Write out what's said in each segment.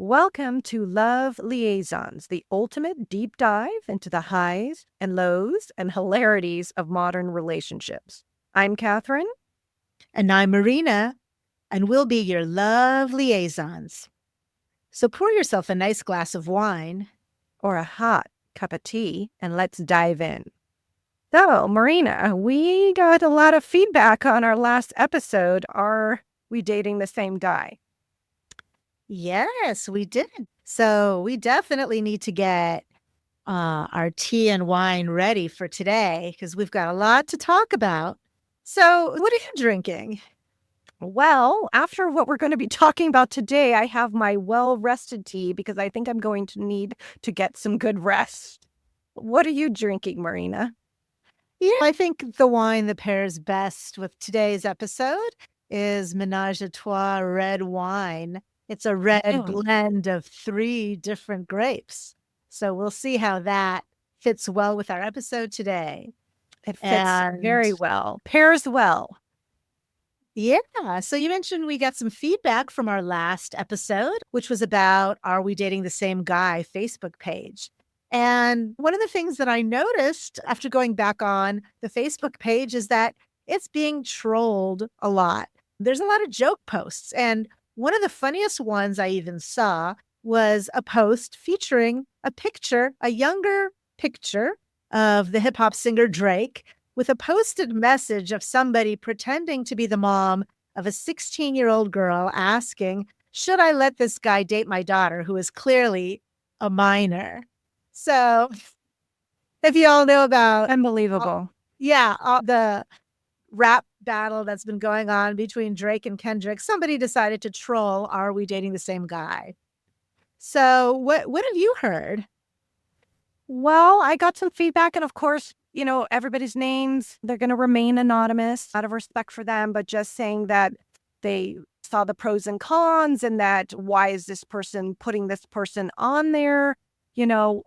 Welcome to Love Liaisons, the ultimate deep dive into the highs and lows and hilarities of modern relationships. I'm Kathryn. And I'm Marina, and we'll be your love liaisons. So pour yourself a nice glass of wine. Or a hot cup of tea, and let's dive in. So, Marina, we got a lot of feedback on our last episode. Are we dating the same guy? Yes, we did. So we definitely need to get our tea and wine ready for today because we've got a lot to talk about. So, what are you drinking? Well, after what we're going to be talking about today, I have my well-rested tea because I think I'm going to need to get some good rest. What are you drinking, Marina? Yeah, I think the wine that pairs best with today's episode is Menage a Trois red wine. It's a red blend of 3 different grapes. So we'll see how that fits well with our episode today. It fits very well, pairs well. Yeah. So you mentioned we got some feedback from our last episode, which was about Are We Dating the Same Guy Facebook page. And one of the things that I noticed after going back on the Facebook page is that it's being trolled a lot. There's a lot of joke posts. And one of the funniest ones I even saw was a post featuring a younger picture of the hip hop singer Drake with a posted message of somebody pretending to be the mom of a 16-year-old girl asking, should I let this guy date my daughter, who is clearly a minor? So if you all know about... Unbelievable. The rap battle that's been going on between Drake and Kendrick, somebody decided to troll, are we dating the same guy? So what have you heard? Well, I got some feedback, and of course, everybody's names, they're going to remain anonymous out of respect for them, but just saying that they saw the pros and cons and that why is this person putting this person on there,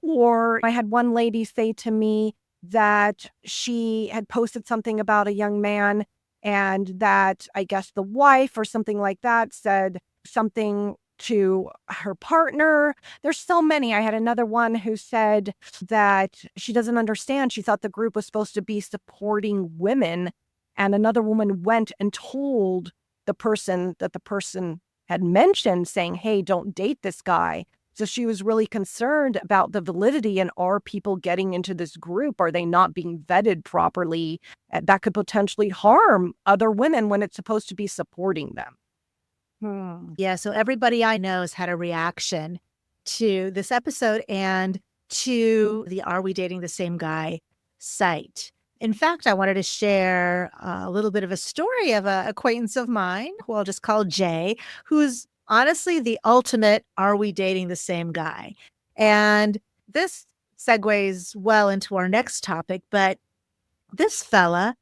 or I had one lady say to me that she had posted something about a young man and that I guess the wife or something like that said something to her partner. There's so many. I had another one who said that she doesn't understand. She thought the group was supposed to be supporting women. And another woman went and told the person that the person had mentioned, saying, hey, don't date this guy. So she was really concerned about the validity and are people getting into this group? Are they not being vetted properly? That could potentially harm other women when it's supposed to be supporting them. Yeah, so everybody I know has had a reaction to this episode and to the Are We Dating the Same Guy site. In fact, I wanted to share a little bit of a story of an acquaintance of mine, who I'll just call Jay, who's honestly the ultimate Are We Dating the Same Guy? And this segues well into our next topic, but this fella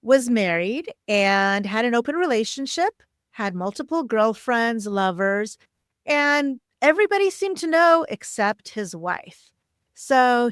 was married and had an open relationship, had multiple girlfriends, lovers, and everybody seemed to know except his wife. So,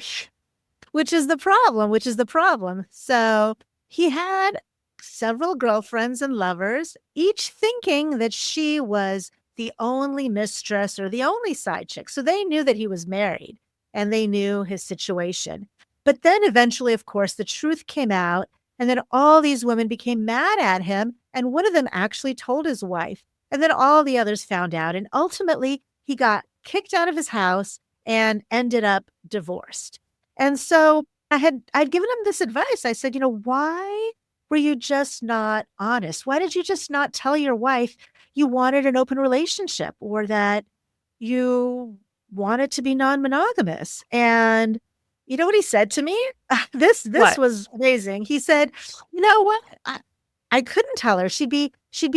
which is the problem. So he had several girlfriends and lovers, each thinking that she was the only mistress or the only side chick. So they knew that he was married and they knew his situation. But then eventually, of course, the truth came out. And then all these women became mad at him. And one of them actually told his wife. And then all the others found out. And ultimately, he got kicked out of his house and ended up divorced. And so I'd given him this advice. I said, why were you just not honest? Why did you just not tell your wife you wanted an open relationship or that you wanted to be non-monogamous? And you know what he said to me? This was amazing. He said, you know what? I couldn't tell her. She'd be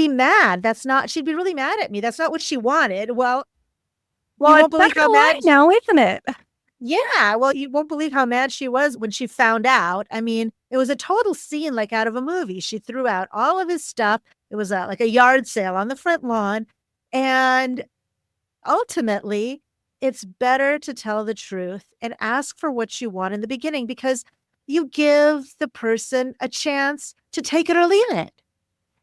mad. She'd be really mad at me. That's not what she wanted. Well, you won't believe how mad now, isn't it? Yeah. Well, you won't believe how mad she was when she found out. I mean, it was a total scene like out of a movie. She threw out all of his stuff. It was like a yard sale on the front lawn. And ultimately, it's better to tell the truth and ask for what you want in the beginning because you give the person a chance to take it or leave it.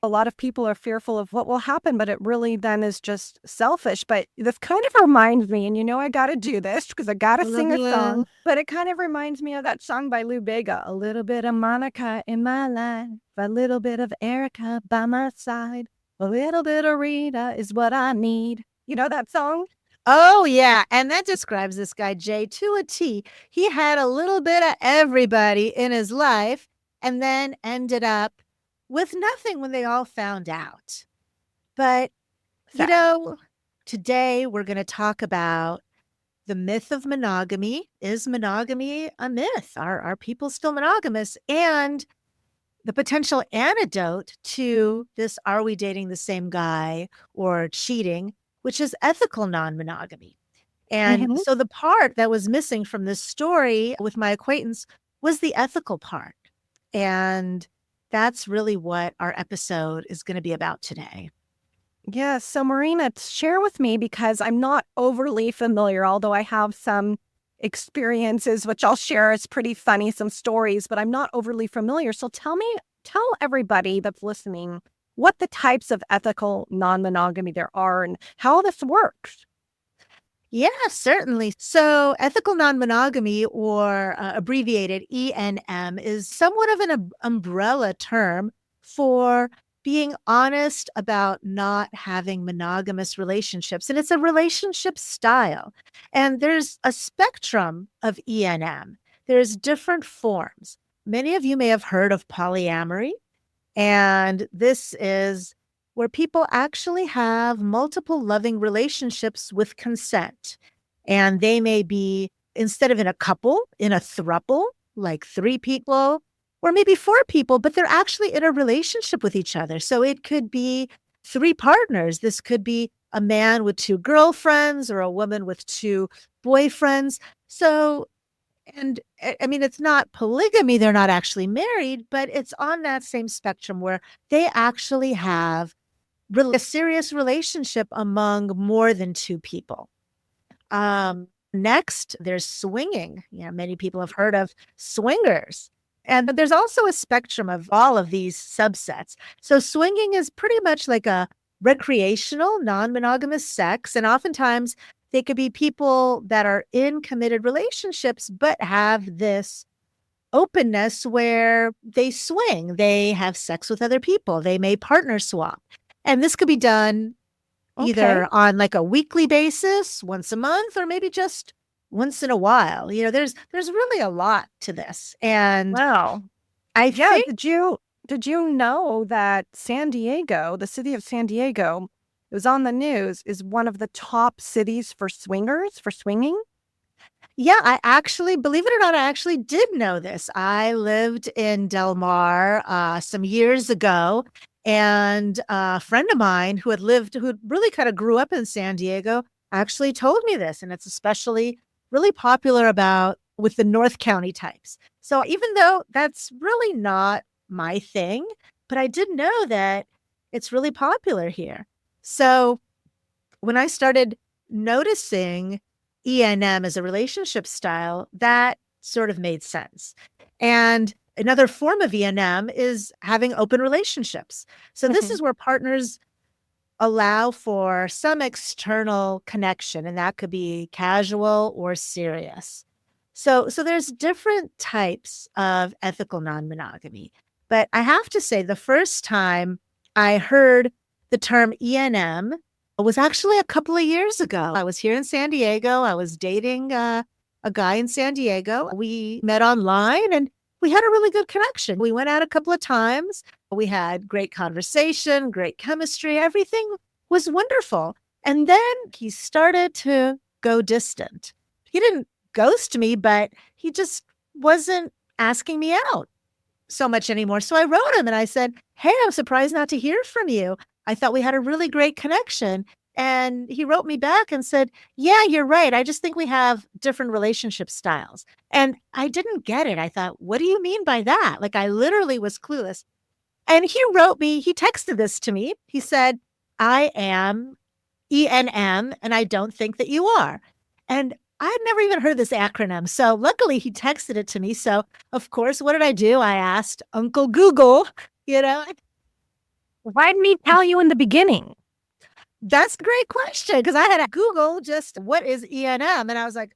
a lot of people are fearful of what will happen, but it really then is just selfish. But this kind of reminds me, and I got to do this because I got to sing a song, but it kind of reminds me of that song by Lou Bega, a little bit of Monica in my life, a little bit of Erica by my side, a little bit of Rita is what I need. You know that song? Oh, yeah. And that describes this guy, Jay, to a T. He had a little bit of everybody in his life and then ended up with nothing when they all found out. But, today we're going to talk about the myth of monogamy. Is monogamy a myth? Are people still monogamous? And the potential antidote to this, are we dating the same guy or cheating, which is ethical non-monogamy. And so the part that was missing from this story with my acquaintance was the ethical part. And that's really what our episode is going to be about today. Yes. So, Marina, share with me, because I'm not overly familiar, although I have some experiences, which I'll share as pretty funny, some stories, but I'm not overly familiar. So tell everybody that's listening what the types of ethical non-monogamy there are and how this works. Yeah, certainly. So ethical non-monogamy, or abbreviated ENM, is somewhat of an umbrella term for being honest about not having monogamous relationships. And it's a relationship style. And there's a spectrum of ENM. There's different forms. Many of you may have heard of polyamory. And this is where people actually have multiple loving relationships with consent. And they may be, instead of in a couple, in a throuple, like 3 people, or maybe 4 people, but they're actually in a relationship with each other. So it could be 3 partners. This could be a man with 2 girlfriends or a woman with 2 boyfriends. So, and I mean, it's not polygamy. They're not actually married, but it's on that same spectrum where they actually have a serious relationship among more than 2 people. Next, there's swinging. Many people have heard of swingers. And there's also a spectrum of all of these subsets. So swinging is pretty much like a recreational, non-monogamous sex. And oftentimes they could be people that are in committed relationships, but have this openness where they swing. They have sex with other people. They may partner swap. And this could be done either on like a weekly basis, once a month, or maybe just once in a while. There's really a lot to this. And wow. I think, did you know that San Diego, the city of San Diego, it was on the news, is one of the top cities for swingers, for swinging? Yeah, I actually, believe it or not, I actually did know this. I lived in Del Mar some years ago, and a friend of mine who had really kind of grew up in San Diego actually told me this, and it's especially really popular with the North County types. So even though that's really not my thing, but I did know that it's really popular here. So when I started noticing ENM as a relationship style, that sort of made sense. And another form of ENM is having open relationships. So this is where partners allow for some external connection, and that could be casual or serious. So there's different types of ethical non-monogamy. But I have to say, the first time I heard the term ENM was actually a couple of years ago. I was here in San Diego. I was dating a guy in San Diego. We met online and we had a really good connection. We went out a couple of times. We had great conversation, great chemistry. Everything was wonderful. And then he started to go distant. He didn't ghost me, but he just wasn't asking me out so much anymore. So I wrote him and I said, "Hey, I'm surprised not to hear from you. I thought we had a really great connection." And he wrote me back and said, "Yeah, you're right. I just think we have different relationship styles." And I didn't get it. I thought, what do you mean by that? Like, I literally was clueless. And he texted this to me. He said, "I am ENM, and I don't think that you are." And I had never even heard this acronym. So luckily he texted it to me. So of course, what did I do? I asked Uncle Google, Why didn't he tell you in the beginning? That's a great question, because I had to Google just what is ENM, and I was like,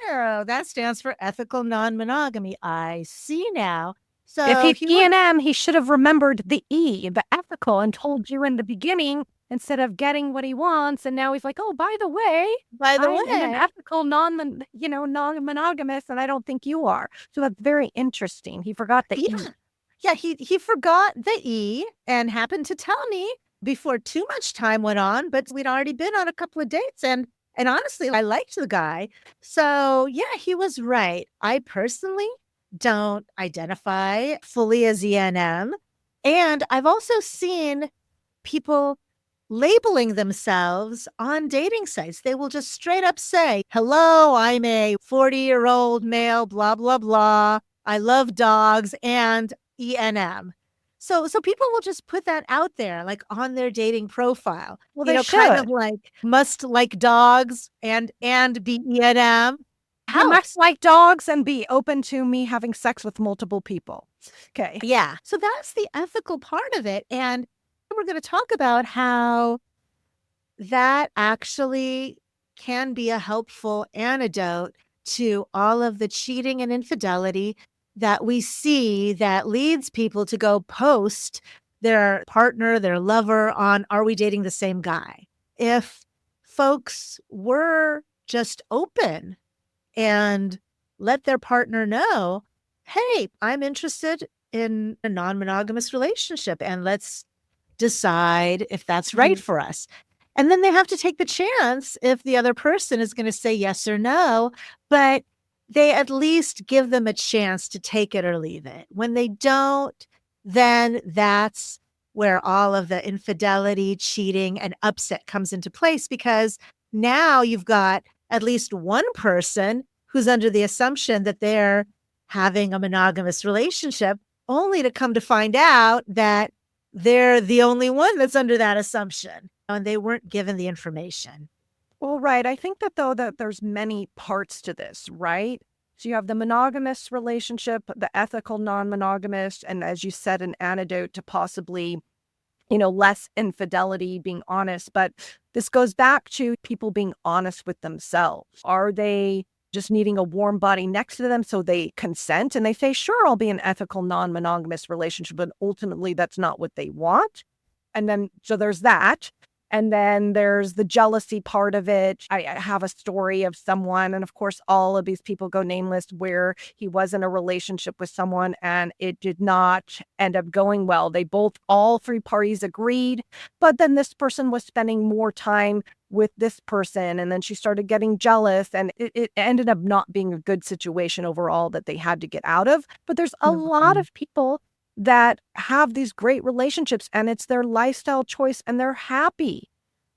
oh, that stands for ethical non-monogamy. I see now. If So he's he would, E&M, he should have remembered the E, the ethical, and told you in the beginning instead of getting what he wants. And now he's like, oh, by the way, by the I'm in an way, ethical, non-monogamous, and I don't think you are. So that's very interesting. He forgot the E. yeah, yeah, he forgot the E and happened to tell me before too much time went on, but we'd already been on a couple of dates, and honestly, I liked the guy. So yeah, he was right. I personally don't identify fully as ENM. And I've also seen people labeling themselves on dating sites. They will just straight up say, hello, I'm a 40-year-old male, blah, blah, blah. I love dogs and ENM. So people will just put that out there, like on their dating profile. Well, You they know, kind of should. like must like dogs and be ENM. You How? must like dogs and be open to me having sex with multiple people. Okay. Yeah. So that's the ethical part of it. And we're going to talk about how that actually can be a helpful antidote to all of the cheating and infidelity that we see that leads people to go post their partner, their lover on, are we dating the same guy? If folks were just open and let their partner know, hey, I'm interested in a non monogamous relationship and let's decide if that's right Mhm. for us. And then they have to take the chance if the other person is going to say yes or no, but they at least give them a chance to take it or leave it. When they don't, then that's where all of the infidelity, cheating, and upset comes into place, because now you've got at least one person who's under the assumption that they're having a monogamous relationship, only to come to find out that they're the only one that's under that assumption and they weren't given the information. Well, right. I think that though that there's many parts to this, right? So you have the monogamous relationship, the ethical non-monogamous, and as you said, an antidote to possibly, less infidelity, being honest. But this goes back to people being honest with themselves. Are they just needing a warm body next to them so they consent and they say, sure, I'll be an ethical non-monogamous relationship, but ultimately that's not what they want. And then, so there's that. And then there's the jealousy part of it. I have a story of someone, and of course, all of these people go nameless, where he was in a relationship with someone and it did not end up going well. All three parties agreed, but then this person was spending more time with this person. And then she started getting jealous, and it ended up not being a good situation overall that they had to get out of. But there's a lot Mhm. of people that have these great relationships and it's their lifestyle choice and they're happy,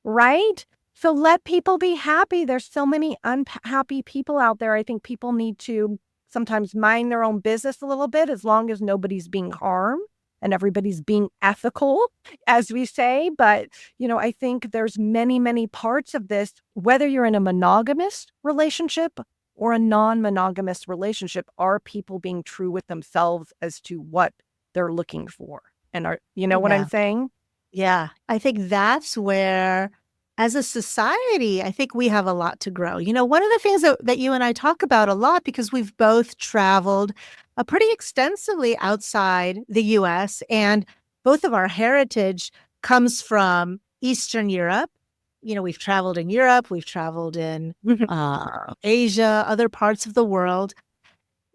right? So let people be happy. There's so many unhappy people out there. I think people need to sometimes mind their own business a little bit, as long as nobody's being harmed and everybody's being ethical, as we say. But, I think there's many, many parts of this, whether you're in a monogamous relationship or a non-monogamous relationship. Are people being true with themselves as to what they're looking for? And what I'm Yeah. saying? Yeah. I think that's where, as a society, I think we have a lot to grow. One of the things that you and I talk about a lot, because we've both traveled pretty extensively outside the US, and both of our heritage comes from Eastern Europe. We've traveled in Europe, we've traveled in Asia, other parts of the world,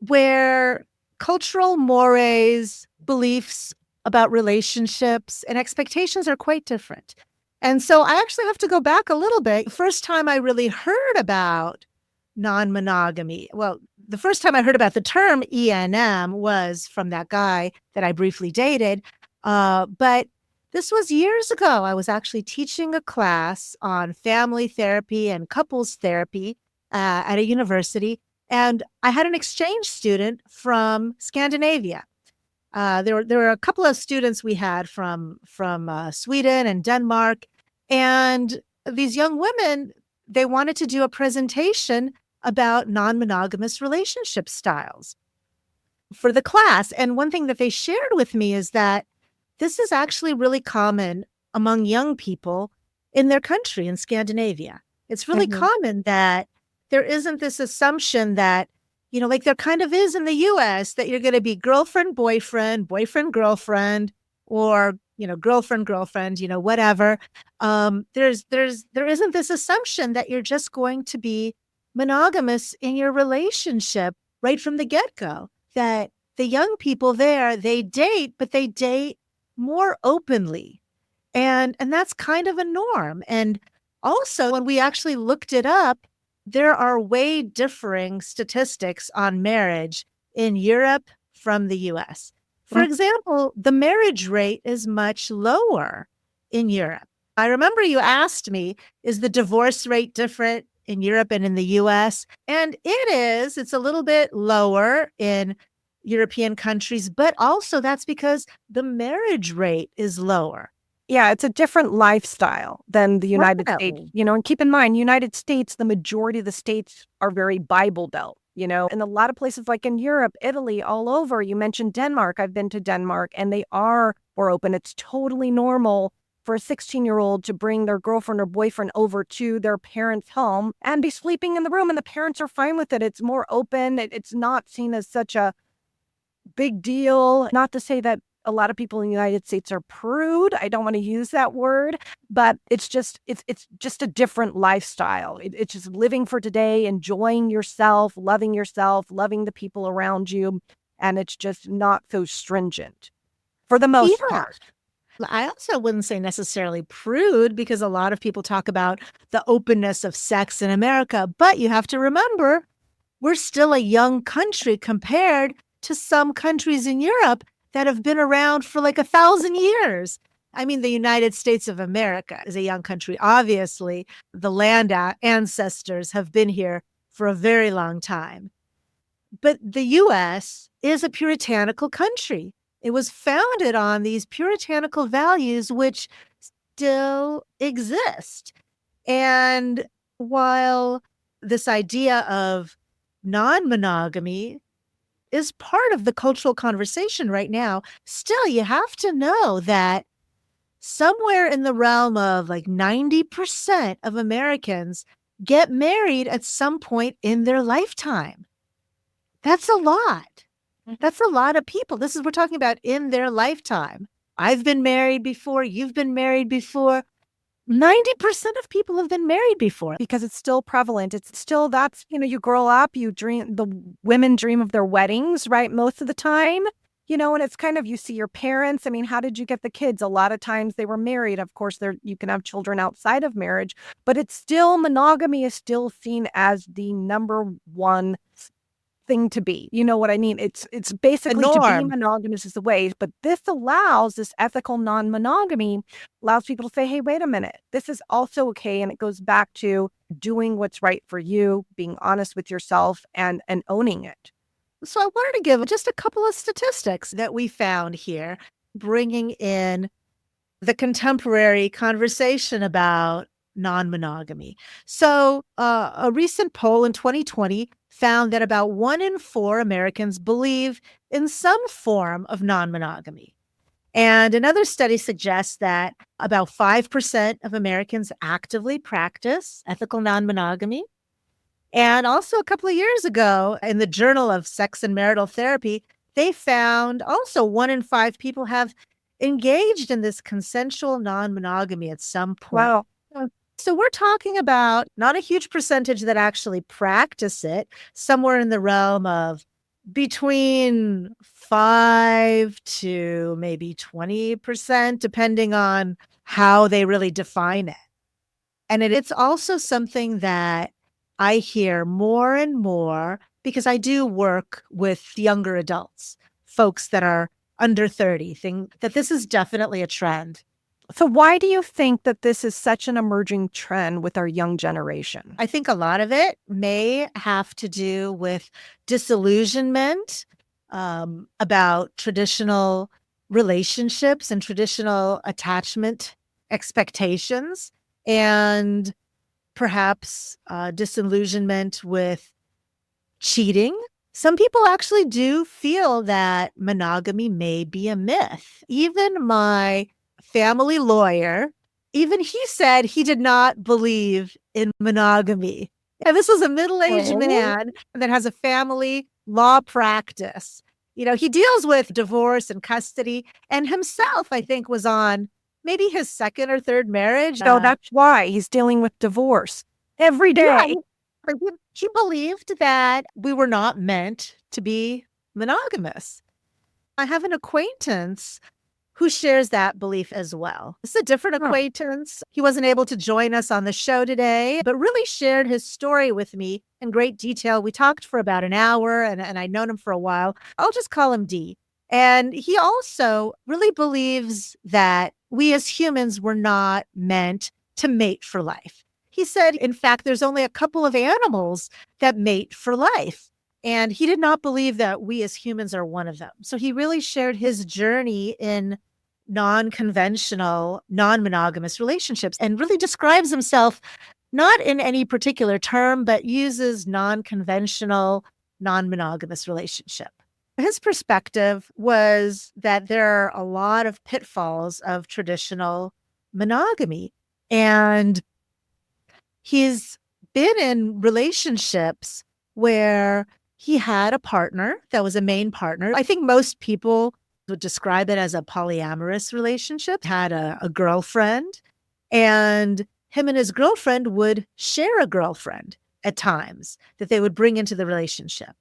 where cultural mores, beliefs about relationships, and expectations are quite different. And so I actually have to go back a little bit. First time I really heard about non monogamy, well, the first time I heard about the term ENM was from that guy that I briefly dated. But this was years ago. I was actually teaching a class on family therapy and couples therapy at a university. And I had an exchange student from Scandinavia. There were a couple of students we had from Sweden and Denmark, and these young women, they wanted to do a presentation about non-monogamous relationship styles for the class. And one thing that they shared with me is that this is actually really common among young people in their country, in Scandinavia. It's really common that there isn't this assumption that, like there kind of is in the US, that you're going to be girlfriend, boyfriend, boyfriend, girlfriend, or, girlfriend, girlfriend, whatever. There isn't this assumption that you're just going to be monogamous in your relationship right from the get-go, that the young people there, they date, but they date more openly. And that's kind of a norm. And also, when we actually looked it up, there are way differing statistics on marriage in Europe from the US. For example, the marriage rate is much lower in Europe. I remember you asked me, is the divorce rate different in Europe and in the US? And it is. It's a little bit lower in European countries, but also that's because the marriage rate is lower. Yeah, it's a different lifestyle than the United States, and keep in mind, United States, the majority of the states are very Bible Belt, and a lot of places like in Europe, Italy, all over. You mentioned Denmark. I've been to Denmark, and they are more open. It's totally normal for a 16-year-old to bring their girlfriend or boyfriend over to their parents' home and be sleeping in the room, and the parents are fine with it. It's more open. It's not seen as such a big deal. Not to say that a lot of people in the United States are prude. I don't want to use that word, but it's just a different lifestyle. It's just living for today, enjoying yourself, loving the people around you. And it's just not so stringent for the most part. I also wouldn't say necessarily prude, because a lot of people talk about the openness of sex in America. But you have to remember, we're still a young country compared to some countries in Europe that have been around for like 1,000 years. I mean, the United States of America is a young country. Obviously, the land ancestors have been here for a very long time. But the U.S. is a puritanical country. It was founded on these puritanical values, which still exist. And while this idea of non-monogamy is part of the cultural conversation right now, still you have to know that somewhere in the realm of like 90% of Americans get married at some point in their lifetime. That's a lot. That's a lot of people. We're talking about in their lifetime. I've been married before. You've been married before. 90% of people have been married before, because it's still prevalent. It's still, that's, you grow up, you dream, the women dream of their weddings, right? Most of the time, and it's kind of, you see your parents. I mean, how did you get the kids? A lot of times they were married. Of course, you can have children outside of marriage, but it's still, monogamy is still seen as the number one thing to be. You know what I mean? It's basically to be monogamous is the way, but this ethical non-monogamy allows people to say, hey, wait a minute, this is also okay. And it goes back to doing what's right for you, being honest with yourself and owning it. So I wanted to give just a couple of statistics that we found here, bringing in the contemporary conversation about non-monogamy. So a recent poll in 2020 found that about 1 in 4 Americans believe in some form of non-monogamy. And another study suggests that about 5% of Americans actively practice ethical non-monogamy. And also a couple of years ago, in the Journal of Sex and Marital Therapy, they found also 1 in 5 people have engaged in this consensual non-monogamy at some point. Wow. So we're talking about not a huge percentage that actually practice it, somewhere in the realm of between 5 to maybe 20%, depending on how they really define it. And it's also something that I hear more and more, because I do work with younger adults, folks that are under 30, think that this is definitely a trend. So why do you think that this is such an emerging trend with our young generation? I think a lot of it may have to do with disillusionment about traditional relationships and traditional attachment expectations, and perhaps disillusionment with cheating. some people actually do feel that monogamy may be a myth. Even my family lawyer, even he said he did not believe in monogamy. And this was a middle-aged Oh. man that has a family law practice. He deals with divorce and custody, and himself, I think, was on maybe his second or third marriage. So that's why he's dealing with divorce every Yeah, day. he believed that we were not meant to be monogamous. I have an acquaintance who shares that belief as well. It's a different acquaintance. He wasn't able to join us on the show today, but really shared his story with me in great detail. We talked for about an hour, and I'd known him for a while. I'll just call him D. And he also really believes that we as humans were not meant to mate for life. He said, in fact, there's only a couple of animals that mate for life. And he did not believe that we as humans are one of them. So he really shared his journey in non-conventional, non-monogamous relationships and really describes himself not in any particular term, but uses non-conventional, non-monogamous relationship. His perspective was that there are a lot of pitfalls of traditional monogamy. And he's been in relationships where he had a partner that was a main partner. I think most people would describe it as a polyamorous relationship, had a girlfriend, and him and his girlfriend would share a girlfriend at times that they would bring into the relationship.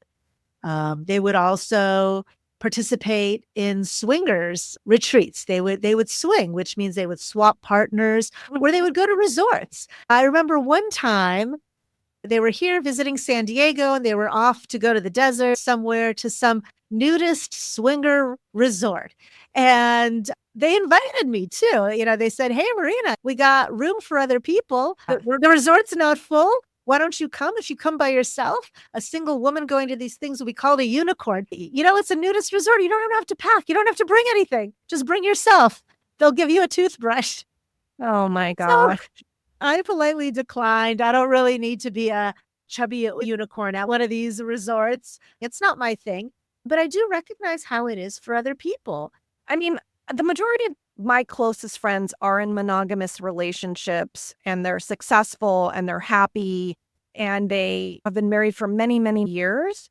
They would also participate in swingers retreats. They would swing, which means they would swap partners, or they would go to resorts. I remember one time they were here visiting San Diego and they were off to go to the desert somewhere to some nudist swinger resort. And they invited me too. They said, "Hey, Marina, we got room for other people. The resort's not full. Why don't you come? If you come by yourself, a single woman going to these things will be called a unicorn. It's a nudist resort. You don't even have to pack. You don't have to bring anything. Just bring yourself. They'll give you a toothbrush." Oh my gosh. So I politely declined. I don't really need to be a chubby unicorn at one of these resorts. It's not my thing, but I do recognize how it is for other people. I mean, the majority of my closest friends are in monogamous relationships and they're successful and they're happy and they have been married for many, many years.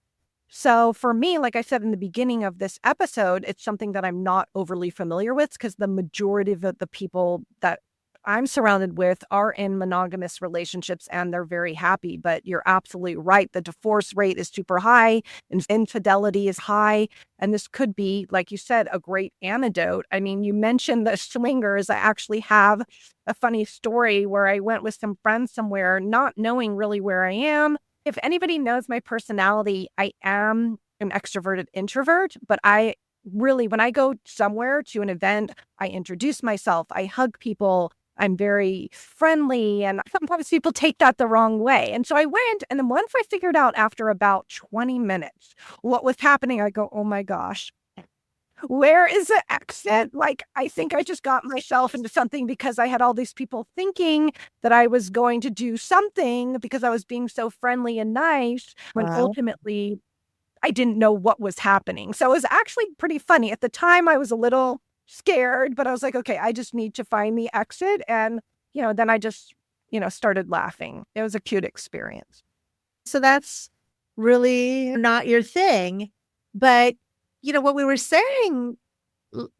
So for me, like I said in the beginning of this episode, it's something that I'm not overly familiar with because the majority of the people that I'm surrounded with are in monogamous relationships and they're very happy. But you're absolutely right. The divorce rate is super high and infidelity is high. And this could be, like you said, a great antidote. I mean, you mentioned the swingers. I actually have a funny story where I went with some friends somewhere, not knowing really where I am. If anybody knows my personality, I am an extroverted introvert, but I really, when I go somewhere to an event, I introduce myself, I hug people. I'm very friendly, and sometimes people take that the wrong way. And so I went, and then once I figured out after about 20 minutes what was happening, I go, oh my gosh, where is the exit? Like, I think I just got myself into something because I had all these people thinking that I was going to do something because I was being so friendly and nice, when ultimately I didn't know what was happening. So it was actually pretty funny. At the time, I was a little scared, but I was like, okay, I just need to find the exit. And, then I just, started laughing. It was a cute experience. So that's really not your thing. But, what we were saying,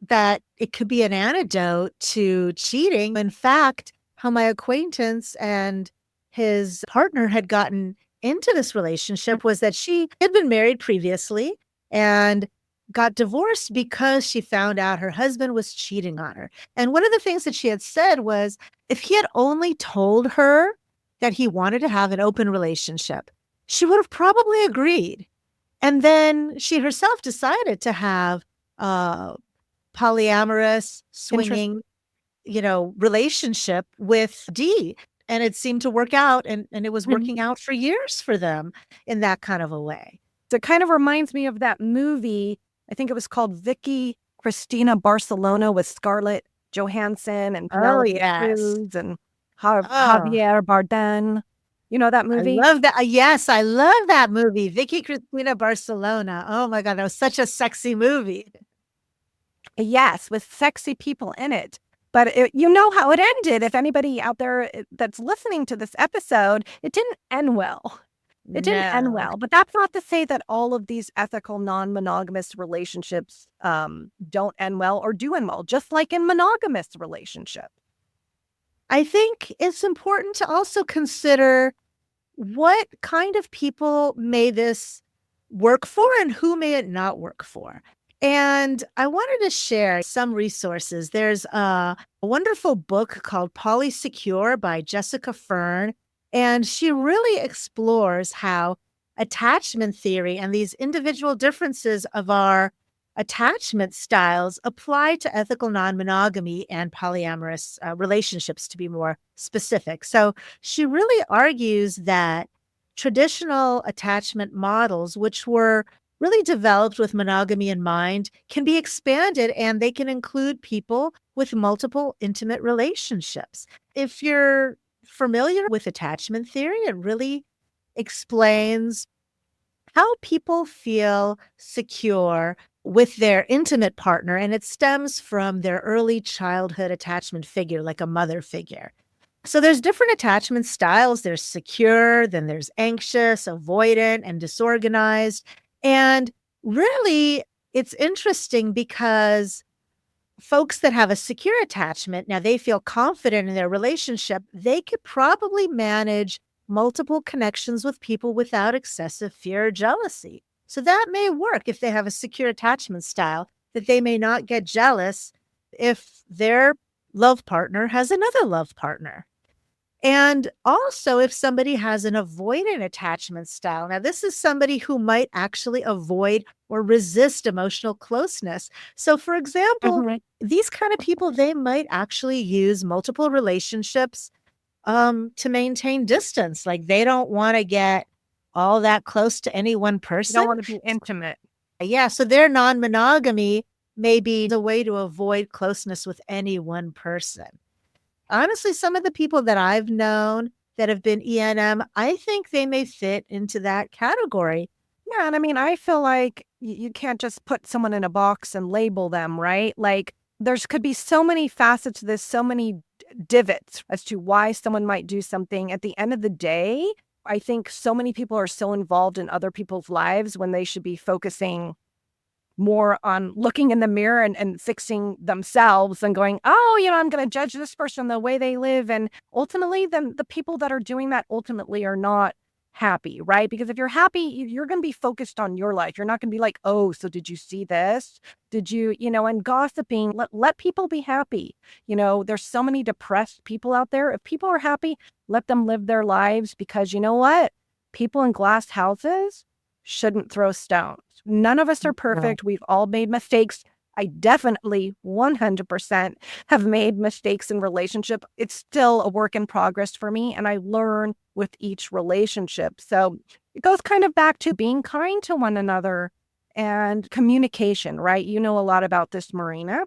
that it could be an antidote to cheating. In fact, how my acquaintance and his partner had gotten into this relationship was that she had been married previously and got divorced because she found out her husband was cheating on her. And one of the things that she had said was, if he had only told her that he wanted to have an open relationship, she would have probably agreed. And then she herself decided to have a polyamorous swinging, relationship with D. And it seemed to work out, and it was working out for years for them in that kind of a way. It kind of reminds me of that movie. I think it was called Vicky Cristina Barcelona with Scarlett Johansson and Penelope Cruz and Javier Bardem. You know that I movie? love that. Yes, I love that movie. Vicky Cristina Barcelona. Oh my God, that was such a sexy movie. Yes, with sexy people in it. But you know how it ended. If anybody out there that's listening to this episode, it didn't end well. It didn't end No. well. But that's not to say that all of these ethical, non monogamous relationships don't end well or do end well, just like in monogamous relationships. I think it's important to also consider what kind of people may this work for and who may it not work for. And I wanted to share some resources. There's a wonderful book called Polysecure by Jessica Fern, and she really explores how attachment theory and these individual differences of our attachment styles apply to ethical non-monogamy and polyamorous relationships, to be more specific. So she really argues that traditional attachment models, which were really developed with monogamy in mind, can be expanded and they can include people with multiple intimate relationships. If you're familiar with attachment theory, it really explains how people feel secure with their intimate partner, and it stems from their early childhood attachment figure, like a mother figure. So there's different attachment styles. There's secure, then there's anxious, avoidant, and disorganized. And really, it's interesting because folks that have a secure attachment, now they feel confident in their relationship, they could probably manage multiple connections with people without excessive fear or jealousy. So that may work if they have a secure attachment style, that they may not get jealous if their love partner has another love partner. And also, if somebody has an avoidant attachment style, now this is somebody who might actually avoid or resist emotional closeness. So, for example, Mhm. these kind of people, they might actually use multiple relationships to maintain distance. Like they don't want to get all that close to any one You person. don't want to be intimate. Yeah, so their non-monogamy may be a way to avoid closeness with any one person. Honestly, some of the people that I've known that have been ENM, I think they may fit into that category. Yeah, and I mean, I feel like you can't just put someone in a box and label them, right? Like, there's could be so many facets to this, so many divots as to why someone might do something. At the end of the day, I think so many people are so involved in other people's lives when they should be focusing more on looking in the mirror and fixing themselves and going, oh, I'm going to judge this person the way they live. And ultimately, then the people that are doing that ultimately are not happy, right? Because if you're happy, you're going to be focused on your life. You're not going to be like, oh, so did you see this? Did you, and gossiping, let people be happy. There's so many depressed people out there. If people are happy, let them live their lives because you know what? People in glass houses shouldn't throw stones. None of us are perfect. We've all made mistakes. I definitely 100% have made mistakes in relationship. It's still a work in progress for me, and I learn with each relationship. So it goes kind of back to being kind to one another and communication, right? You know a lot about this, Marina.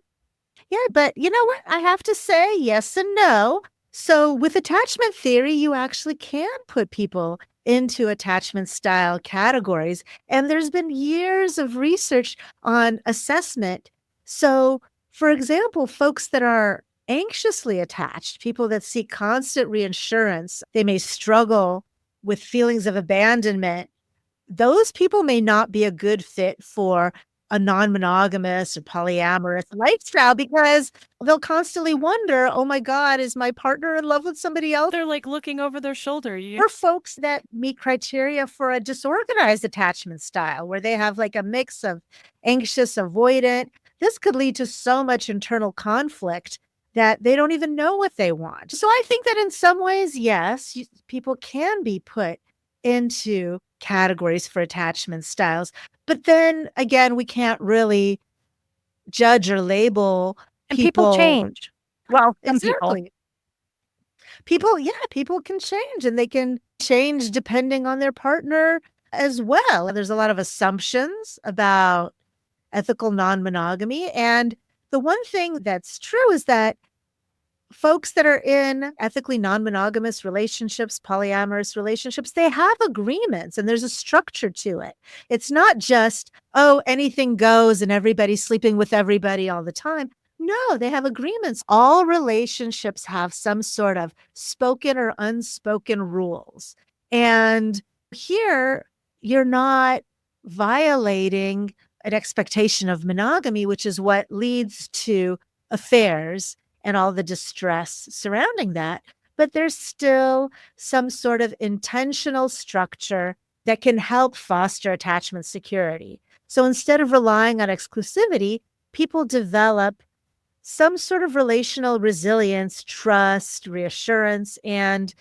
Yeah, but you know what? I have to say yes and no. So with attachment theory, you actually can put people into attachment style categories. And there's been years of research on assessment. So, for example, folks that are anxiously attached, people that seek constant reassurance, they may struggle with feelings of abandonment. Those people may not be a good fit for a non-monogamous or polyamorous lifestyle because they'll constantly wonder, oh my God, is my partner in love with somebody else? They're like looking over their shoulder. Or folks that meet criteria for a disorganized attachment style where they have like a mix of anxious, avoidant. This could lead to so much internal conflict that they don't even know what they want. So I think that in some ways, yes, people can be put into categories for attachment styles. But then again, we can't really judge or label And people change. Well, some people. Exactly. People can change and they can change depending on their partner as well. There's a lot of assumptions about ethical non-monogamy. And the one thing that's true is that folks that are in ethically non-monogamous relationships, polyamorous relationships, they have agreements and there's a structure to it. It's not just, oh, anything goes and everybody's sleeping with everybody all the time. No, they have agreements. All relationships have some sort of spoken or unspoken rules. And here, you're not violating an expectation of monogamy, which is what leads to affairs and all the distress surrounding that. But there's still some sort of intentional structure that can help foster attachment security. So instead of relying on exclusivity, people develop some sort of relational resilience, trust, reassurance, and,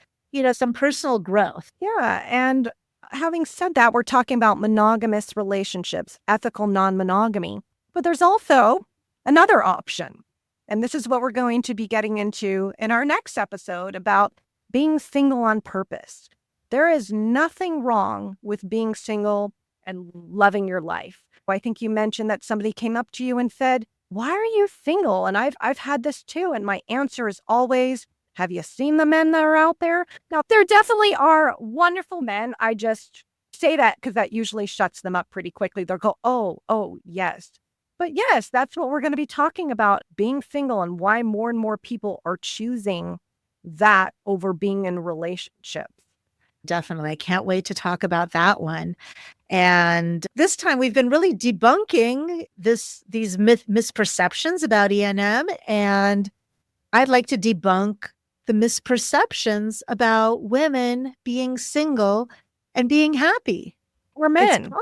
some personal growth. Yeah. And having said that, we're talking about monogamous relationships, ethical non-monogamy. But there's also another option. And this is what we're going to be getting into in our next episode about being single on purpose. There is nothing wrong with being single and loving your life. I think you mentioned that somebody came up to you and said, "Why are you single?" And I've had this too. And my answer is always, have you seen the men that are out there? Now, there definitely are wonderful men. I just say that because that usually shuts them up pretty quickly. They'll go, oh, yes. But yes, that's what we're going to be talking about, being single and why more and more people are choosing that over being in relationships. Definitely. I can't wait to talk about that one. And this time we've been really debunking these misperceptions about ENM. And I'd like to debunk the misperceptions about women being single and being happy. Or men.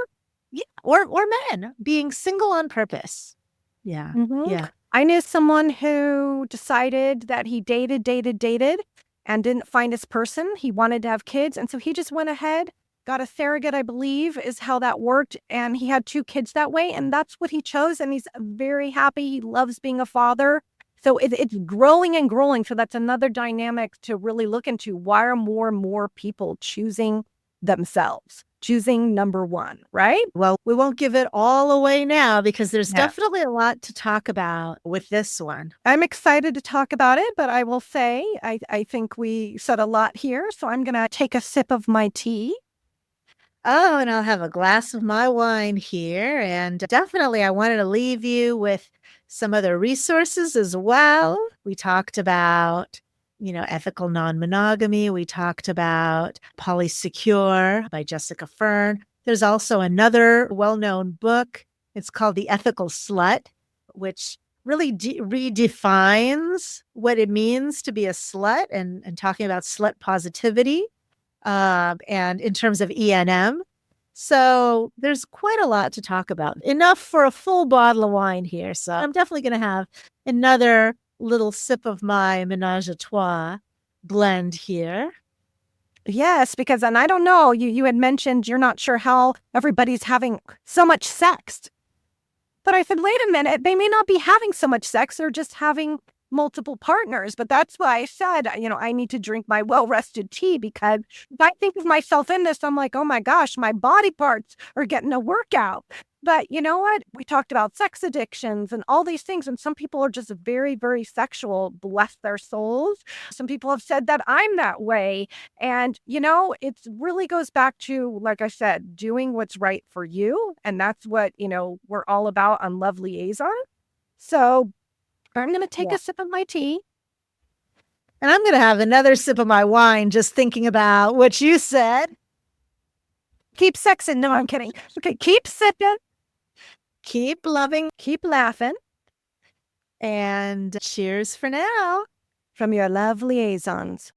Or men being single on purpose. Yeah. Mm-hmm. Yeah. I knew someone who decided that he dated, and didn't find his person. He wanted to have kids. And so he just went ahead, got a surrogate, I believe, is how that worked. And he had 2 kids that way. And that's what he chose. And he's very happy. He loves being a father. So it's growing and growing. So that's another dynamic to really look into. Why are more and more people choosing themselves? Choosing number one, right? Well, we won't give it all away now because there's Yeah. definitely a lot to talk about with this one. I'm excited to talk about it, but I will say I think we said a lot here. So I'm going to take a sip of my tea. Oh, and I'll have a glass of my wine here. And definitely, I wanted to leave you with some other resources as well. We talked about, ethical non-monogamy. We talked about Polysecure by Jessica Fern. There's also another well-known book. It's called The Ethical Slut, which really redefines what it means to be a slut and talking about slut positivity. And in terms of ENM. So there's quite a lot to talk about. Enough for a full bottle of wine here. So I'm definitely going to have another little sip of my menage a trois blend here. Yes, because, and I don't know, you had mentioned you're not sure how everybody's having so much sex. But I said, wait a minute, they may not be having so much sex. They're just having multiple partners. But that's why I said, I need to drink my well-rested tea, because if I think of myself in this, I'm like, oh my gosh, my body parts are getting a workout. But you know what? We talked about sex addictions and all these things. And some people are just very, very sexual, bless their souls. Some people have said that I'm that way. And, it really goes back to, like I said, doing what's right for you. And that's what, we're all about on Love Liaison. So I'm going to take a sip of my tea. And I'm going to have another sip of my wine just thinking about what you said. Keep sexing. No, I'm kidding. Okay, keep sipping. Keep loving. Keep laughing. And cheers for now. From your Love Liaisons.